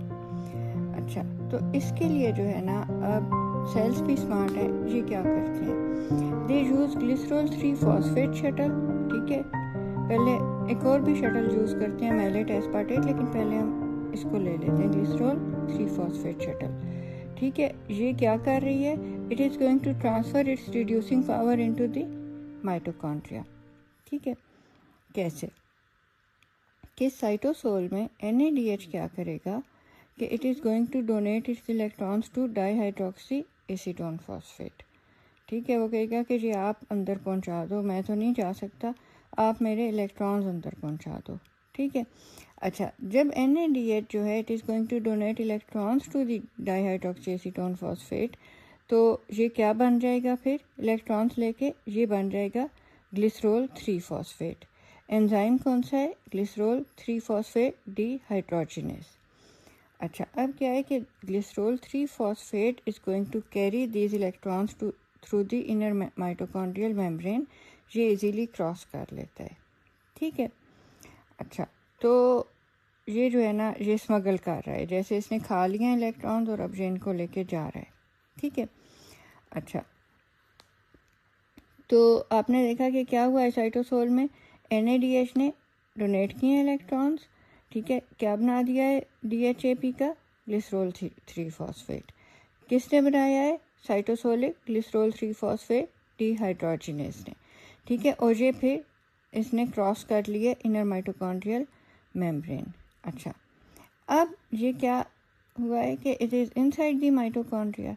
अच्छा, तो इसके लिए जो है ना, अब सेल्स भी स्मार्ट है, ये क्या करते हैं, दे यूज ग्लिसरॉल 3 फॉस्फेट शटल। ठीक है, पहले एक और भी शटल यूज करते हैं, मैलेट एस्पार्टेट, लेकिन पहले हम इसको ले लेते हैं, ग्लिसरॉल 3 फॉस्फेट शटल। ठीक है, ये क्या कर रही है, it is going to transfer its reducing power into the mitochondria. ठीक है, कैसे कि साइटोसोल में NADH क्या करेगा कि it is going to donate its electrons to dihydroxyacetone phosphate. ठीक है, वो कहेगा कि जी आप अंदर पहुंचा दो, मैं तो नहीं जा सकता, आप मेरे इलेक्ट्रॉन्स अंदर पहुंचा दो। ठीक है, अच्छा, जब NADH जो है it is going to donate electrons to the dihydroxyacetone phosphate, तो ये क्या बन जाएगा, फिर इलेक्ट्रॉन्स लेके ये बन जाएगा ग्लिसरॉल 3 फॉस्फेट। एंजाइम कौन सा है, ग्लिसरॉल 3 फॉस्फेट डिहाइड्रोजिनेज। अच्छा, अब क्या है कि glycerol 3 phosphate is going to carry these electrons to through the inner mitochondrial membrane, ये इजीली क्रॉस कर लेता है। ठीक है, अच्छा, तो ये जो है ना, ये स्मगल कर रहा है, जैसे इसने खा लिया इलेक्ट्रॉन्स और अब ये इनको लेके जा रहा है। ठीक है, अच्छा, तो आपने देखा कि क्या हुआ है, साइटोसोल में NADH ने डोनेट किए हैं इलेक्ट्रॉन्स। ठीक है, क्या बना दिया है DHAP का, ग्लिसरॉल 3 फॉस्फेट। किसने बनाया है, साइटोसोलिक ग्लिसरॉल 3 फॉस्फेट डिहाइड्रोजिनेज ने। ठीक है, और ये फिर इसने क्रॉस कर लिया इनर माइटोकॉन्ड्रियल मेम्ब्रेन। अच्छा, अब ये क्या हुआ है कि it is inside the mitochondria.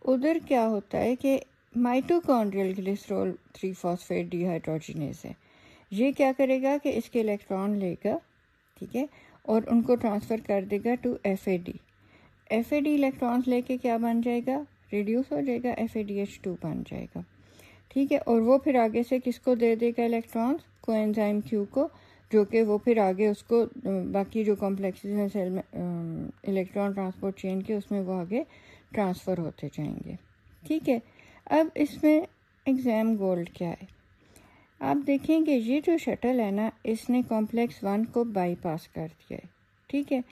उधर क्या होता है कि माइटोकॉन्ड्रियल ग्लिसरॉल 3 फॉस्फेट डिहाइड्रोजिनेज है, ये क्या करेगा कि इसके इलेक्ट्रॉन लेगा, ठीक है, और उनको ट्रांसफ़र कर देगा टू FAD। FAD इलेक्ट्रॉन्स लेके क्या बन जाएगा, रिड्यूस हो जाएगा, FADH2 बन जाएगा। ठीक है, और वो फिर आगे से किसको दे देगा इलेक्ट्रॉन्स, कोएंजाइम Q को, जो कि वो फिर आगे उसको बाकी जो कॉम्प्लेक्सेस हैं सेल में इलेक्ट्रॉन ट्रांसपोर्ट चेन के, उसमें वो आगे ट्रांसफ़र होते जाएंगे। ठीक है, अब इसमें एग्ज़ाम गोल्ड क्या है, आप देखेंगे ये जो शटल है ना, इसने कॉम्प्लेक्स 1 को बाईपास कर दिया है। ठीक है,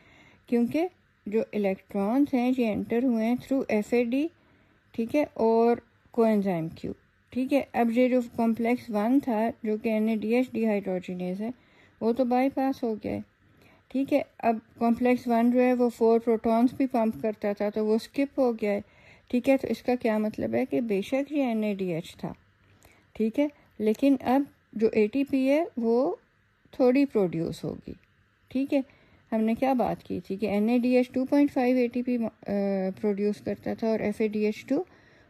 क्योंकि जो इलेक्ट्रॉन्स हैं ये एंटर हुए हैं थ्रू FAD, ठीक है, और कोएंजाइम Q। ठीक है, अब ये जो कॉम्प्लेक्स 1 था जो कि NADH डिहाइड्रोजिनेज है, वो तो बाईपास हो गया है। ठीक है। अब कॉम्प्लेक्स 1 जो है वो 4 प्रोटॉन्स भी पंप करता था, तो वो स्किप हो गया है। ठीक है, तो इसका क्या मतलब है कि बेशक ये NADH था, ठीक है, लेकिन अब जो ATP है वो थोड़ी प्रोड्यूस होगी। ठीक है, हमने क्या बात की थी कि NADH 2.5 ATP प्रोड्यूस करता था और FADH2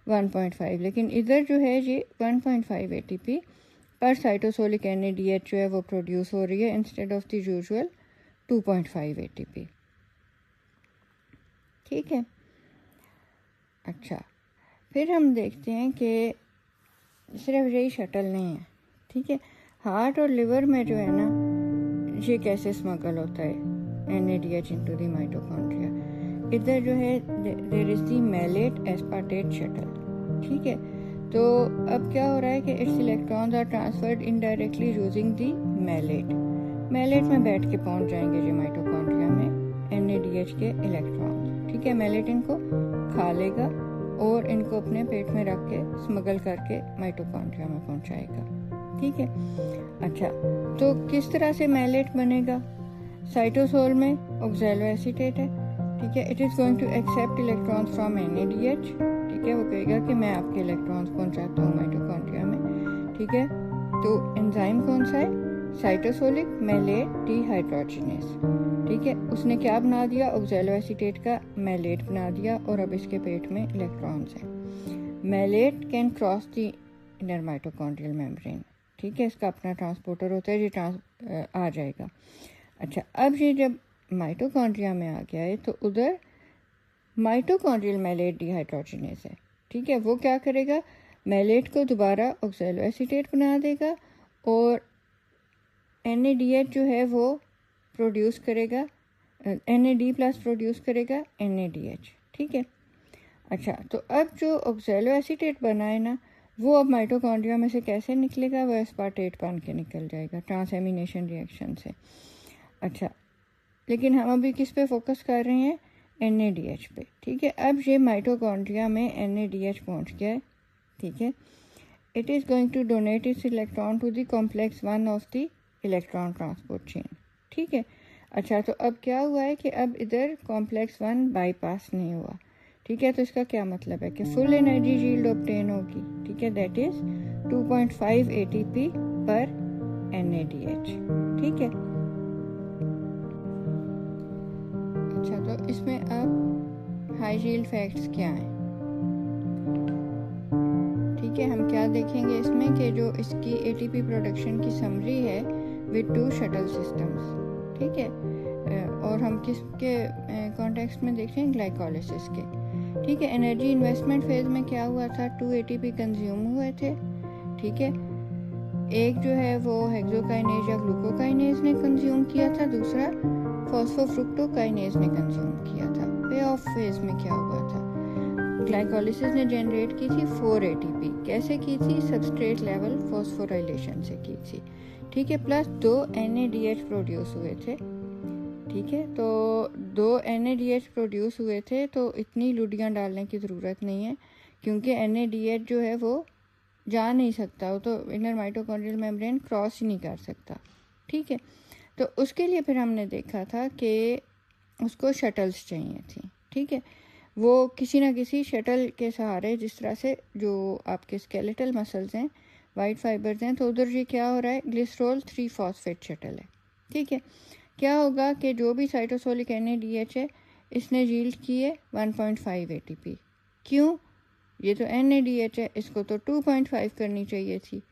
1.5, लेकिन इधर जो है ये 1.5 ATP पर साइटोसोलिक NADH जो है वो प्रोड्यूस हो रही है instead of the usual 2.5 ATP। ठीक है, अच्छा, फिर हम देखते हैं कि सिर्फ यही शटल नहीं है। ठीक है, हार्ट और लिवर में जो है ना ये कैसे स्मगल होता है NADH इनटू द माइटोकॉन्ड्रिया। इधर जो है there is the malate aspartate shuttle. ठीक है, तो अब क्या हो रहा है कि its electrons are transferred indirectly using the malate में बैठ के पहुंच जाएंगे जो माइटोकॉन्ड्रिया में NADH के इलेक्ट्रॉन्स। ठीक है, मैलेट इनको खा लेगा और इनको अपने पेट में रख के स्मगल करके माइटोकॉन्ड्रिया में पहुंचाएगा। ठीक है, अच्छा, तो किस तरह से मैलेट बनेगा? साइटोसोल में ऑक्सैलो एसीटेट है। ठीक है, it is going to accept electrons from NADH। ठीक है, वो कहेगा कि मैं आपके इलेक्ट्रॉन्स पहुंचाता हूँ माइटोकॉन्ड्रिया में। ठीक है, तो एंजाइम कौन सा है? Cytosolic malate dehydrogenase. ठीक है, उसने क्या बना दिया? ऑक्सैलो एसीटेट का मैलेट बना दिया और अब इसके पेट में इलेक्ट्रॉन्स हैं। Malate can cross the inner mitochondrial membrane. ठीक है, इसका अपना ट्रांसपोर्टर होता है, ये आ जाएगा। अच्छा, अब ये जब माइटोकॉन्ड्रिया में आ गया है तो उधर माइटोकॉन्ड्रियल मैलेट डिहाइड्रोजिनेस है। ठीक है, वो क्या करेगा? मैलेट को दोबारा ऑक्सैलो एसीटेट बना देगा और NADH जो है वो प्रोड्यूस करेगा, NAD प्लस प्रोड्यूस करेगा NADH। ठीक है, अच्छा, तो अब जो ऑक्सैलो एसीटेट बना है ना वो अब माइटोकॉन्ड्रिया में से कैसे निकलेगा? वो एस्पार्टेट बन के निकल जाएगा ट्रांसएमिनेशन रिएक्शन से। अच्छा, लेकिन हम अभी किस पे फोकस कर रहे हैं? NADH पे। ठीक है, अब ये माइटोकॉन्ड्रिया में NADH पहुंच गया है। ठीक है, it is going to donate its electron to the complex 1 of the electron transport chain. ठीक है, अच्छा, तो अब क्या हुआ है कि अब इधर कॉम्प्लेक्स 1 बाईपास नहीं हुआ। ठीक है, तो इसका क्या मतलब है कि फुल एनर्जी यील्ड ऑब्टेन होगी। ठीक है, दैट इज 2.5 ATP पर NADH। ठीक है, अच्छा, तो इसमें अब हाई यील्ड फैक्ट्स क्या हैं? ठीक है, हम क्या देखेंगे इसमें कि जो इसकी ATP प्रोडक्शन की समरी है विद 2 शटल सिस्टम्स। ठीक है, और हम किसके कॉन्टेक्स्ट में देख रहे हैं? ग्लाइकोलिसिस के। ठीक है, एनर्जी इन्वेस्टमेंट फेज में क्या हुआ था? 2 ATP कंज्यूम हुए थे। ठीक है, एक जो है वो हेक्सोकाइनेज या ग्लूकोकाइनेज ने कंज्यूम किया था, दूसरा फॉस्फोफ्रुक्टोकाइनेज ने कंज्यूम किया था। पे ऑफ फेज में क्या हुआ था? ग्लाइकोलिसिस ने जनरेट की थी 4 ATP। कैसे की थी? सबस्ट्रेट लेवल फॉस्फोराइलेशन से की थी। ठीक है, प्लस 2 NADH प्रोड्यूस हुए थे। ठीक है, तो 2 NADH प्रोड्यूस हुए थे, तो इतनी लुडियाँ डालने की ज़रूरत नहीं है क्योंकि NADH जो है वो जा नहीं सकता, वो तो इनर माइटोकॉन्ड्रियल मेम्ब्रेन क्रॉस ही नहीं कर सकता। ठीक है, तो उसके लिए फिर हमने देखा था कि उसको शटल्स चाहिए थी। ठीक है, वो किसी ना किसी शटल के सहारे, जिस तरह से जो आपके स्केलेटल मसल्स हैं, वाइट फाइबर्स हैं, तो उधर ये क्या हो रहा है? ग्लिसरॉल 3 फॉस्फेट शटल है। ठीक है, क्या होगा कि जो भी साइटोसोलिक NADH है इसने यील्ड की है 1.5 ATP। क्यों? ये तो NADH है, इसको तो 2.5 करनी चाहिए थी,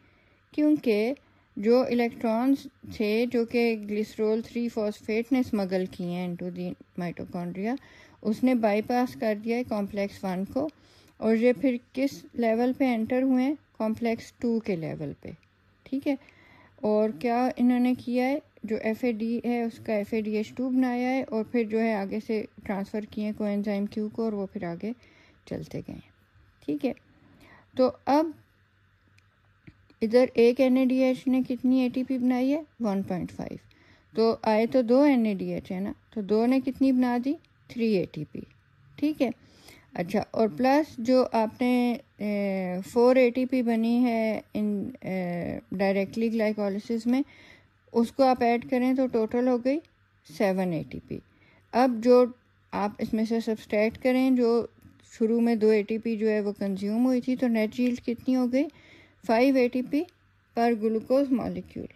क्योंकि जो इलेक्ट्रॉन्स थे जो कि ग्लिसरॉल 3 फॉस्फेट ने स्मगल किए हैं इनटू द माइटोकॉन्ड्रिया, उसने बाईपास कर दिया है कॉम्प्लेक्स 1 को, और ये फिर किस लेवल पे एंटर हुए हैं? कॉम्प्लेक्स 2 के लेवल पे। ठीक है, और क्या इन्होंने किया है? जो FAD है उसका FADH2 बनाया है और फिर जो है आगे से ट्रांसफ़र किए कोएंजाइम Q को, और वो फिर आगे चलते गए। ठीक है, तो अब इधर एक NADH ने कितनी ATP बनाई है? 1.5। तो आए तो 2 NADH है ना, तो 2 ने कितनी बना दी? 3 ATP। ठीक है, अच्छा, और प्लस जो आपने 4 ATP बनी है इन डायरेक्टली ग्लाइकोलिसिस में, उसको आप ऐड करें तो टोटल हो गई 7 ATP। अब जो आप इसमें से सब्सट्रैक्ट करें, जो शुरू में 2 ATP जो है वो कंज्यूम हुई थी, तो नेट यील्ड कितनी हो गई? 5 ATP पर ग्लूकोज मॉलिक्यूल।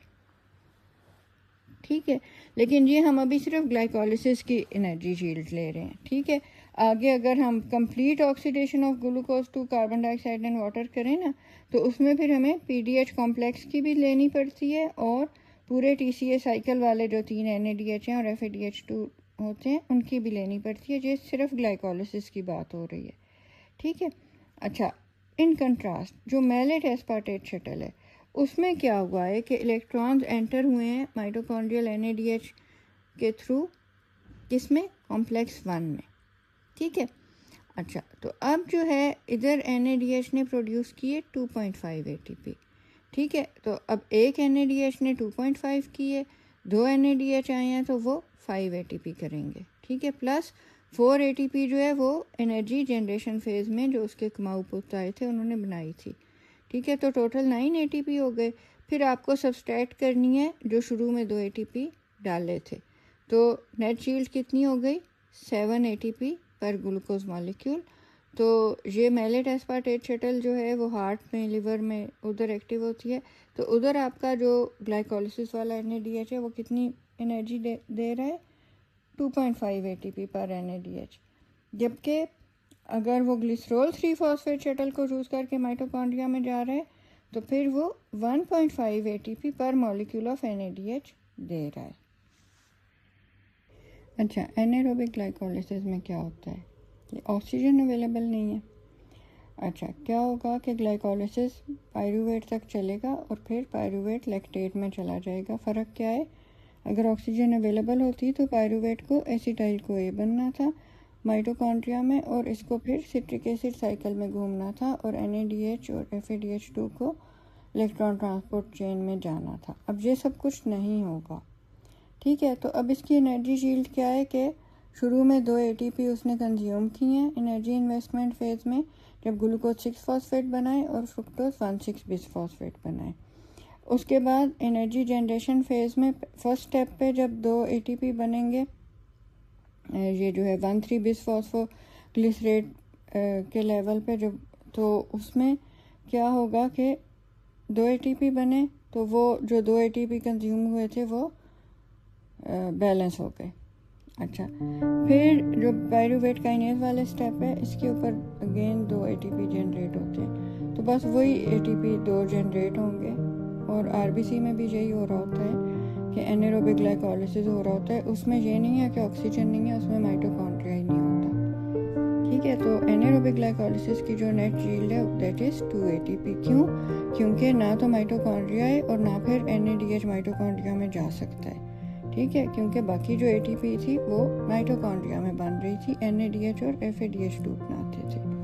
ठीक है, लेकिन ये हम अभी सिर्फ ग्लाइकोलिसिस की एनर्जी यील्ड ले रहे हैं। ठीक है, आगे अगर हम complete oxidation of glucose to carbon dioxide and water करें ना, तो उसमें फिर हमें PDH कॉम्प्लेक्स की भी लेनी पड़ती है और पूरे TCA साइकिल वाले जो 3 NADH हैं और FADH2 होते हैं उनकी भी लेनी पड़ती है। ये सिर्फ ग्लाइकोलिसिस की बात हो रही है। ठीक है, अच्छा, इन कंट्रास्ट जो मैलेट एस्पार्टेट शटल है उसमें क्या हुआ है कि इलेक्ट्रॉन्स एंटर हुए हैं माइटोकॉन्ड्रियल NADH के थ्रू, किसमें? कॉम्प्लेक्स 1 में। ठीक है, अच्छा, तो अब जो है इधर NADH ने प्रोड्यूस किए 2.5 ATP। ठीक है, तो अब एक NADH ने 2.5 किए, 2 NADH आए हैं तो वो 5 ATP करेंगे। ठीक है, प्लस 4 ATP जो है वो एनर्जी जनरेशन फेज में जो उसके कुमाऊ पुत्र आए थे उन्होंने बनाई थी। ठीक है, तो टोटल 9 ATP हो गए। फिर आपको सब्सट्रैक्ट करनी है जो शुरू में 2 ATP डाले थे, तो नेट यील्ड कितनी हो गई? 7 ATP पर ग्लूकोज मॉलिक्यूल। तो ये मैलेट एस्पार्टेट शटल जो है वो हार्ट में, लिवर में उधर एक्टिव होती है, तो उधर आपका जो ग्लाइकोलिसिस वाला NADH है वो कितनी एनर्जी दे रहा है? 2.5 ATP पर NADH। जबकि अगर वो ग्लिसरॉल 3 फॉस्फेट शटल को चूज़ करके माइटोकॉन्ड्रिया में जा रहा है तो फिर वो 1.5 ATP पर मॉलिक्यूल ऑफ NADH दे रहा है। अच्छा, एनारोबिक ग्लाइकोलिसिस में क्या होता है? कि ऑक्सीजन अवेलेबल नहीं है। अच्छा, क्या होगा कि ग्लाइकोलिसिस पायरूवेट तक चलेगा और फिर पायरूवेट लैक्टेट में चला जाएगा। फ़र्क क्या है? अगर ऑक्सीजन अवेलेबल होती तो पायरूवेट को एसिटाइल को ए बनना था माइटोकॉन्ड्रिया में और इसको फिर सिट्रिक एसिड साइकिल में घूमना था और NADH और FADH2 को इलेक्ट्रॉन ट्रांसपोर्ट चेन में जाना था। अब ये सब कुछ नहीं होगा। ठीक है, तो अब इसकी एनर्जी यील्ड क्या है कि शुरू में 2 ATP उसने कंज्यूम किए हैं एनर्जी इन्वेस्टमेंट फेज में, जब ग्लूकोज 6 फॉस्फेट बनाए और फ्रुक्टोज 1,6 बिस फॉस्फेट बनाए। उसके बाद एनर्जी जनरेशन फेज में फर्स्ट स्टेप पे जब 2 ATP बनेंगे, ये जो है 1,3 बिस फॉस्फोग्लिसरेट के लेवल पे जब, तो उसमें क्या होगा कि 2 ATP बने तो वो जो 2 ATP कंज्यूम हुए थे वो बैलेंस हो गए। अच्छा, फिर जो पायरूवेट काइनेज वाले स्टेप है इसके ऊपर अगेन 2 ATP जनरेट होते हैं, तो बस वही ATP 2 जनरेट होंगे। और RBC में भी यही हो रहा होता है कि एनारोबिक ग्लाइकोलिसिस हो रहा होता है, उसमें ये नहीं है कि ऑक्सीजन नहीं है, उसमें माइटोकॉन्ड्रिया ही नहीं होता। ठीक है, तो एनारोबिक ग्लाइकोलिसिस की जो नेट यील्ड है दैट इज़ 2 ATP। क्यों? क्योंकि ना तो माइटोकॉन्ड्रिया है और ना फिर NADH माइटोकॉन्ड्रिया में जा सकता है। ठीक है, क्योंकि बाकी जो ATP थी वो माइटोकॉन्ड्रिया में बन रही थी, NADH और FADH2 बनाते थे।